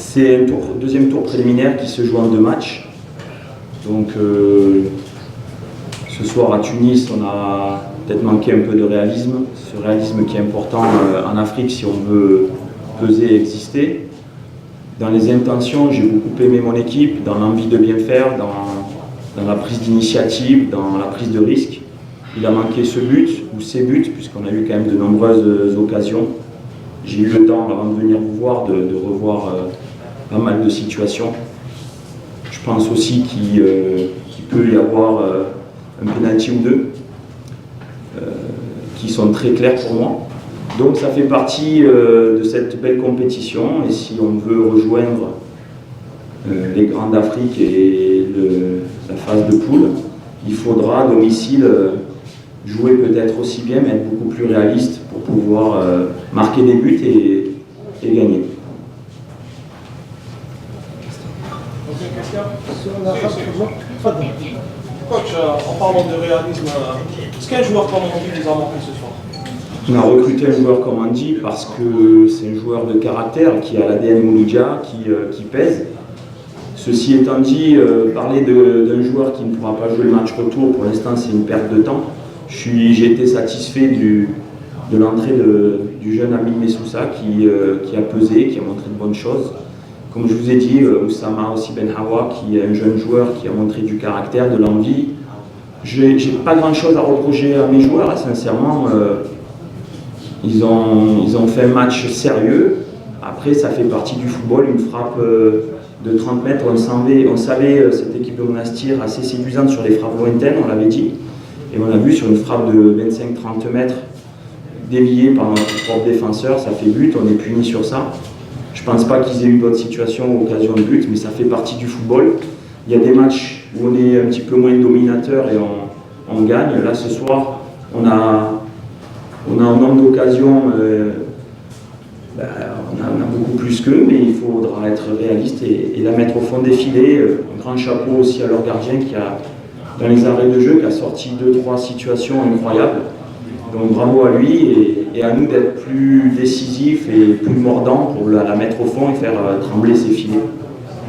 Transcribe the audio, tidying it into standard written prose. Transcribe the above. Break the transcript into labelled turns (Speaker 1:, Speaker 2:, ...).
Speaker 1: C'est un deuxième tour préliminaire qui se joue en 2 matchs. Donc ce soir à Tunis, on a peut-être manqué un peu de réalisme. Ce réalisme qui est important en Afrique si on veut peser et exister. Dans les intentions, j'ai beaucoup aimé mon équipe, dans l'envie de bien faire, dans la prise d'initiative, dans la prise de risque. Il a manqué ce but, ou ces buts, puisqu'on a eu quand même de nombreuses occasions. J'ai eu le temps, avant de venir vous voir, de revoir pas mal de situations. Je pense aussi qu'il peut y avoir un penalty ou deux qui sont très clairs pour moi. Donc ça fait partie de cette belle compétition, et si on veut rejoindre les grands d'Afrique et la phase de poule, il faudra à domicile jouer peut-être aussi bien, mais être beaucoup plus réaliste pour pouvoir marquer des buts et gagner.
Speaker 2: Coach, en parlant de réalisme, est-ce qu'un joueur comme Andy vous a manqué ce soir?
Speaker 1: On a recruté un joueur comme Andy parce que c'est un joueur de caractère qui a l'ADN Mouloudia, qui pèse. Ceci étant dit, parler d'un joueur qui ne pourra pas jouer le match retour, pour l'instant c'est une perte de temps. J'ai été satisfait de l'entrée du jeune Amin Messoussa qui a pesé, qui a montré de bonnes choses. Comme je vous ai dit, Oussama aussi Ben Hawa, qui est un jeune joueur qui a montré du caractère, de l'envie. J'ai pas grand chose à reprocher à mes joueurs, hein, sincèrement. Ils ont fait un match sérieux. Après, ça fait partie du football, une frappe de 30 mètres. On savait cette équipe de Monastir assez séduisante sur les frappes lointaines, on l'avait dit. Et on a vu sur une frappe de 25-30 mètres déviée par notre propre défenseur, ça fait but, on est puni sur ça. Je ne pense pas qu'ils aient eu d'autres situations ou occasions de but, mais ça fait partie du football. Il y a des matchs où on est un petit peu moins dominateur et on gagne. Là, ce soir, on a un nombre d'occasions, on a beaucoup plus qu'eux, mais il faudra être réaliste et la mettre au fond des filets. Un grand chapeau aussi à leur gardien qui a, dans les arrêts de jeu, qui a sorti 2-3 situations incroyables. Donc bravo à lui et à nous d'être plus décisifs et plus mordants pour la mettre au fond et faire trembler ses filets.